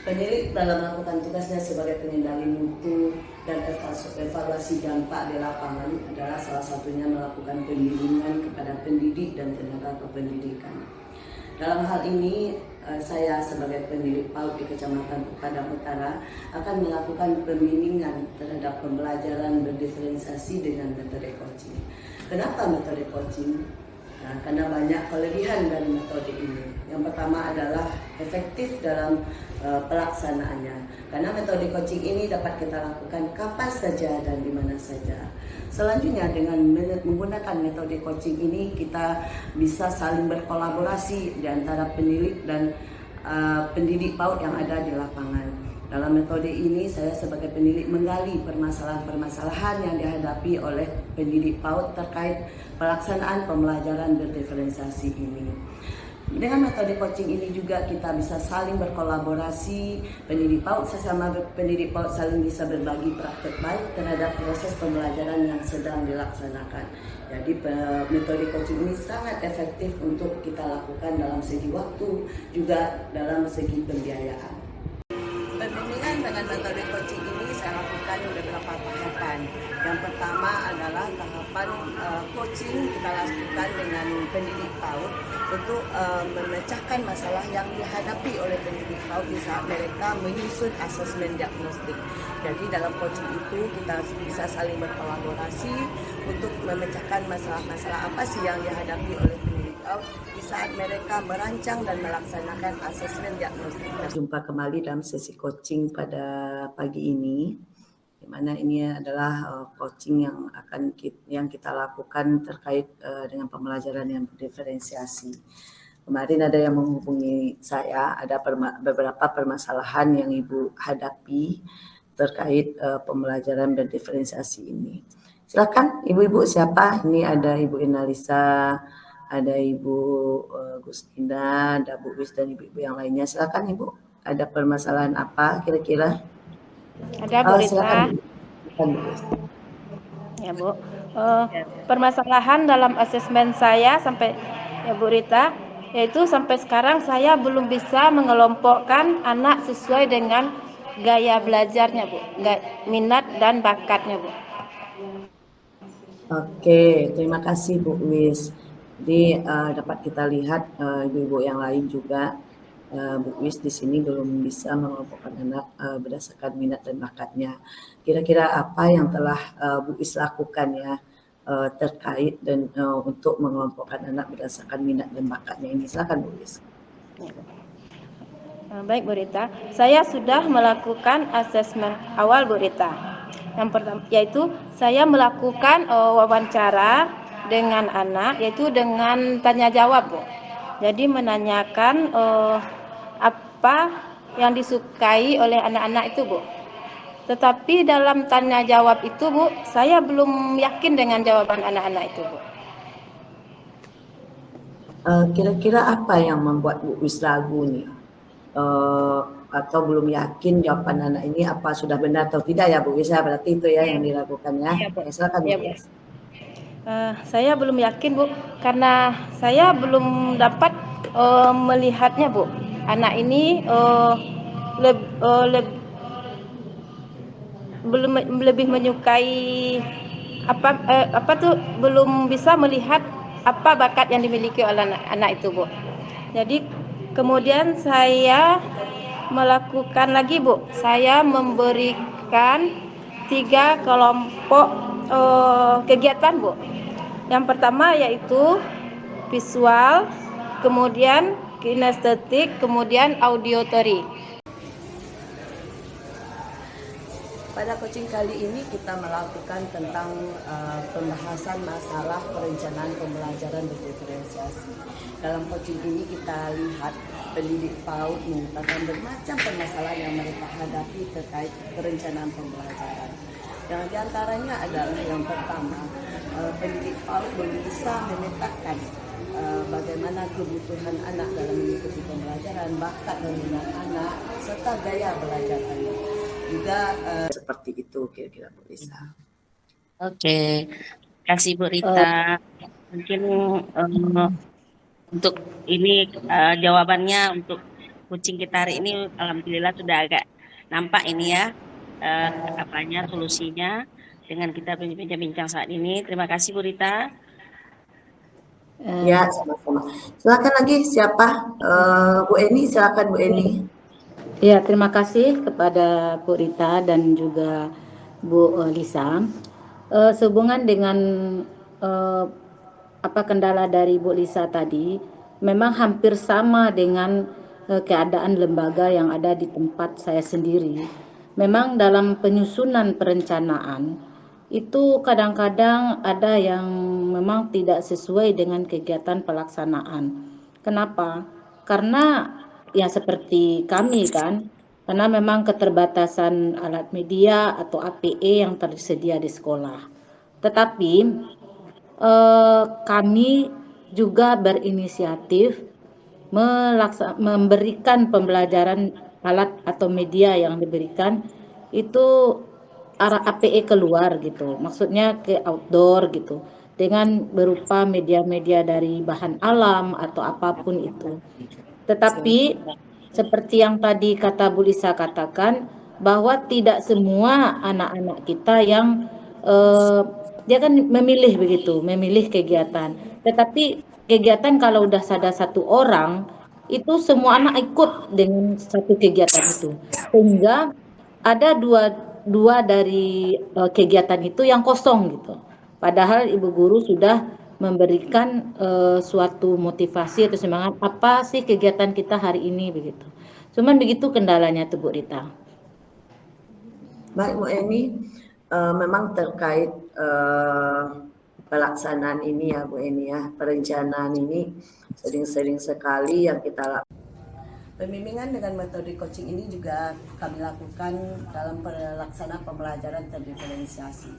Pendidik dalam melakukan tugasnya sebagai pengendali mutu dan evaluasi dampak di lapangan adalah salah satunya melakukan pembimbingan kepada pendidik dan tenaga kependidikan. Dalam hal ini, saya sebagai pendidik PAUD di Kecamatan Padang Utara akan melakukan pembimbingan terhadap pembelajaran berdiferensiasi dengan metode coaching. Kenapa metode coaching? Nah, karena banyak kelebihan dari metode ini. Yang pertama adalah efektif dalam pelaksanaannya. Karena metode coaching ini dapat kita lakukan kapan saja dan di mana saja. Selanjutnya dengan menggunakan metode coaching ini kita bisa saling berkolaborasi di antara pendidik dan pendidik PAUD yang ada di lapangan. Dalam metode ini saya sebagai pendidik menggali permasalahan-permasalahan yang dihadapi oleh pendidik PAUD terkait pelaksanaan pembelajaran berdiferensiasi ini. Dengan metode coaching ini juga kita bisa saling berkolaborasi, pendidik PAUD sesama pendidik PAUD saling bisa berbagi praktek baik terhadap proses pembelajaran yang sedang dilaksanakan. Jadi metode coaching ini sangat efektif untuk kita lakukan dalam segi waktu, juga dalam segi pembiayaan. Pembimbingan dengan metode coaching ini saya lakukan beberapa tahapan. Yang pertama adalah tahapan coaching kita lakukan dengan pendidik PAUD untuk memecahkan masalah yang dihadapi oleh pendidik PAUD di saat mereka menyusun asesmen diagnostik. Jadi dalam coaching itu kita bisa saling berkolaborasi untuk memecahkan masalah-masalah apa sih yang dihadapi oleh pendidik PAUD di saat mereka merancang dan melaksanakan asesmen diagnostik. Jumpa kembali dalam sesi coaching pada pagi ini, di mana ini adalah coaching yang kita lakukan terkait dengan pembelajaran yang berdiferensiasi. Kemarin ada yang menghubungi saya, ada beberapa permasalahan yang Ibu hadapi terkait pembelajaran berdiferensiasi ini. Silakan ibu-ibu siapa? Ini ada Ibu Inalisa, ada Ibu Gustinda, ada Bu Wis dan ibu-ibu yang lainnya. Silakan Ibu, ada permasalahan apa kira-kira? Ada Bu Rita. Silakan. Ya Bu, permasalahan dalam asesmen saya sampai ya Bu Rita, yaitu sampai sekarang saya belum bisa mengelompokkan anak sesuai dengan gaya belajarnya Bu, minat dan bakatnya Bu. Oke, terima kasih Bu Wis. Jadi dapat kita lihat ibu-ibu yang lain juga, Bu Wis di sini belum bisa mengelompokkan anak berdasarkan minat dan bakatnya. Kira-kira apa yang telah Bu Wis lakukan ya terkait dan untuk mengelompokkan anak berdasarkan minat dan bakatnya ini? Silakan Bu Wis. Baik Bu Rita, saya sudah melakukan asesmen awal Bu Rita. Yang pertama yaitu saya melakukan wawancara dengan anak, yaitu dengan tanya jawab Bu. Jadi menanyakan apa yang disukai oleh anak-anak itu Bu. Tetapi dalam tanya jawab itu Bu, saya belum yakin dengan jawaban anak-anak itu Bu. Kira-kira apa yang membuat Bu Wis ragu nih? Atau belum yakin jawaban anak ini apa sudah benar atau tidak ya Bu Wis, berarti itu ya yang diragukan ya. Iya, Bu. Silakan Bu Wis. Saya belum yakin Bu, karena saya belum dapat melihatnya Bu. Anak ini lebih menyukai apa tuh, belum bisa melihat apa bakat yang dimiliki oleh anak itu Bu. Jadi kemudian saya melakukan lagi Bu, saya memberikan 3 kelompok kegiatan Bu. Yang pertama yaitu visual, kemudian kinestetik, kemudian auditory. Pada coaching kali ini kita melakukan tentang pembahasan masalah perencanaan pembelajaran berdiferensiasi. Dalam coaching ini kita lihat pendidik PAUD mengungkapkan bermacam permasalahan yang mereka hadapi terkait perencanaan pembelajaran. Yang diantaranya adalah yang pertama, pendidik PAUD belum bisa memetakan bagaimana kebutuhan anak dalam mengikuti pembelajaran, bakat dan minat anak, serta gaya belajar anak. Juga seperti itu kira-kira Bu Lisa. Oke, terima kasih Bu Rita. Mungkin untuk ini jawabannya untuk kucing kita hari ini alhamdulillah sudah agak nampak ini ya solusinya dengan kita bincang-bincang saat ini. Terima kasih Bu Rita. Ya, sama-sama. Silakan lagi siapa? Bu Eni, silakan Bu Eni. Ya, terima kasih kepada Bu Rita dan juga Bu Lisa. Sehubungan dengan kendala dari Bu Lisa tadi, memang hampir sama dengan keadaan lembaga yang ada di tempat saya sendiri. Memang dalam penyusunan perencanaan itu kadang-kadang ada yang memang tidak sesuai dengan kegiatan pelaksanaan. Kenapa? Karena ya seperti kami kan, karena memang keterbatasan alat media atau APE yang tersedia di sekolah. Tetapi kami juga berinisiatif memberikan pembelajaran alat atau media yang diberikan itu arah APE keluar gitu, maksudnya ke outdoor gitu, dengan berupa media-media dari bahan alam atau apapun itu. Tetapi seperti yang tadi kata Bu Lisa katakan, bahwa tidak semua anak-anak kita yang dia kan memilih begitu, memilih kegiatan. Tetapi kegiatan kalau udah ada satu orang, itu semua anak ikut dengan satu kegiatan itu. Sehingga ada dua dari kegiatan itu yang kosong gitu. Padahal ibu guru sudah memberikan suatu motivasi atau semangat apa sih kegiatan kita hari ini begitu. Cuman begitu kendalanya tuh Bu Rita. Baik Bu Eni, memang terkait pelaksanaan ini ya Bu Eni ya, perencanaan ini sering-sering sekali yang kita lakukan. Pembimbingan dengan metode coaching ini juga kami lakukan dalam pelaksanaan pembelajaran terdiferensiasi.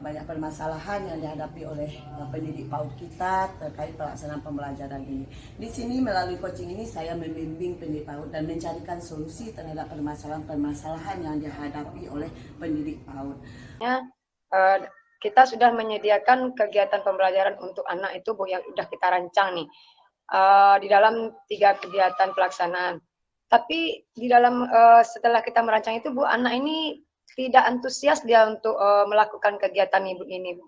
Banyak permasalahan yang dihadapi oleh pendidik PAUD kita terkait pelaksanaan pembelajaran ini. Di sini melalui coaching ini saya membimbing pendidik PAUD dan mencarikan solusi terhadap permasalahan-permasalahan yang dihadapi oleh pendidik PAUD. Kita sudah menyediakan kegiatan pembelajaran untuk anak itu Bu yang sudah kita rancang nih di dalam 3 kegiatan pelaksanaan. Tapi di dalam setelah kita merancang itu Bu, anak ini tidak antusias dia untuk melakukan kegiatan ibu ini, Bu.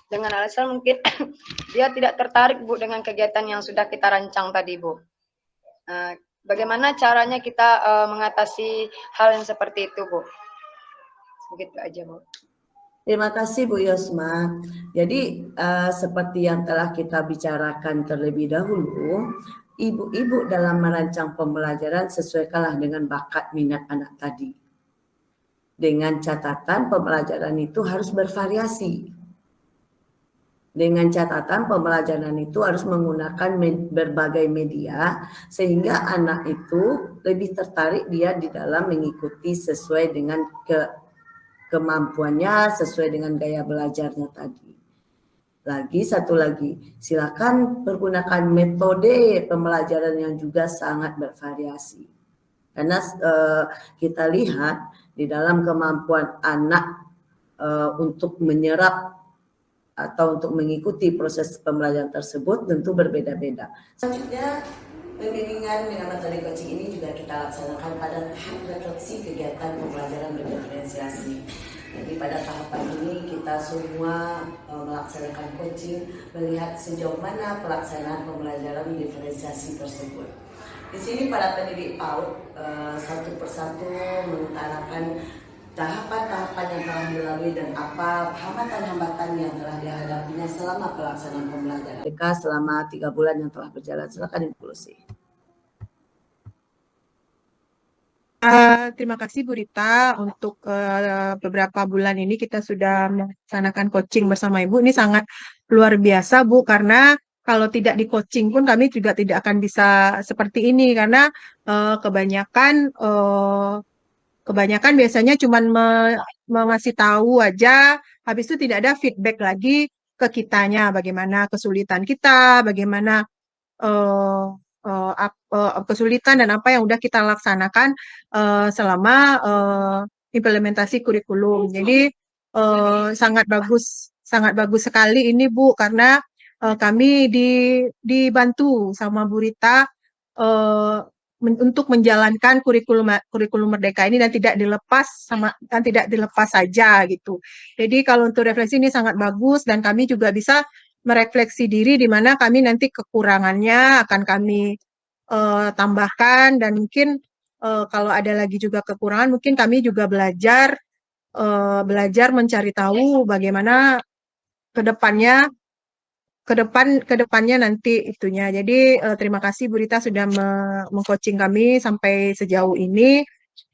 Dengan alasan mungkin dia tidak tertarik Bu dengan kegiatan yang sudah kita rancang tadi Bu. Bagaimana caranya kita mengatasi hal yang seperti itu Bu? Begitu aja Bu. Terima kasih Bu Yosma. Jadi seperti yang telah kita bicarakan terlebih dahulu, ibu-ibu dalam merancang pembelajaran sesuaikanlah dengan bakat minat anak tadi. Dengan catatan pembelajaran itu harus bervariasi. Dengan catatan pembelajaran itu harus menggunakan berbagai media sehingga anak itu lebih tertarik dia di dalam mengikuti sesuai dengan kemampuannya, sesuai dengan gaya belajarnya tadi. Satu lagi, silakan pergunakan metode pembelajaran yang juga sangat bervariasi. Karena kita lihat di dalam kemampuan anak untuk menyerap atau untuk mengikuti proses pembelajaran tersebut tentu berbeda-beda. Selanjutnya, pembimbingan dengan metode coaching ini juga kita laksanakan pada tahap refleksi kegiatan pembelajaran berdiferensiasi. Jadi pada tahapan ini kita semua melaksanakan coaching, melihat sejauh mana pelaksanaan pembelajaran diferensiasi tersebut. Di sini para pendidik PAUD satu persatu mengutarakan tahapan-tahapan yang telah dilalui dan apa hambatan-hambatan yang telah dihadapinya selama pelaksanaan pembelajaran. Mereka selama 3 bulan yang telah berjalan. Silakan Ibu Lucy. Terima kasih Bu Rita untuk beberapa bulan ini kita sudah melaksanakan coaching bersama Ibu. Ini sangat luar biasa Bu, karena kalau tidak di coaching pun kami juga tidak akan bisa seperti ini, karena kebanyakan biasanya cuma mengasih tahu aja, habis itu tidak ada feedback lagi ke kitanya, bagaimana kesulitan kita, bagaimana kesulitan dan apa yang udah kita laksanakan selama implementasi kurikulum. Jadi sangat bagus sekali ini Bu, karena kami dibantu sama Bu Rita eh, untuk menjalankan kurikulum Merdeka ini dan tidak dilepas saja gitu. Jadi kalau untuk refleksi ini sangat bagus dan kami juga bisa merefleksi diri di mana kami nanti kekurangannya akan kami tambahkan dan mungkin kalau ada lagi juga kekurangan mungkin kami juga belajar mencari tahu bagaimana ke depannya nanti itunya. Jadi terima kasih Bu Rita sudah mengcoaching kami sampai sejauh ini.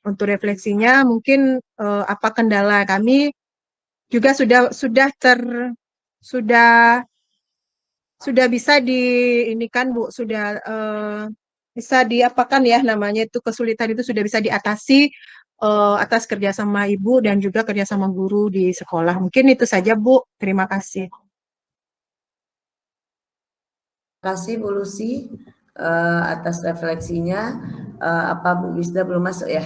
Untuk refleksinya mungkin apa kendala kami juga sudah sudah bisa ini kan Bu, sudah bisa diapakan ya namanya itu kesulitan itu sudah bisa diatasi atas kerjasama Ibu dan juga kerjasama guru di sekolah. Mungkin itu saja Bu. Terima kasih. Terima kasih Bu Lucy atas refleksinya. Apa Bu Wisda belum masuk ya?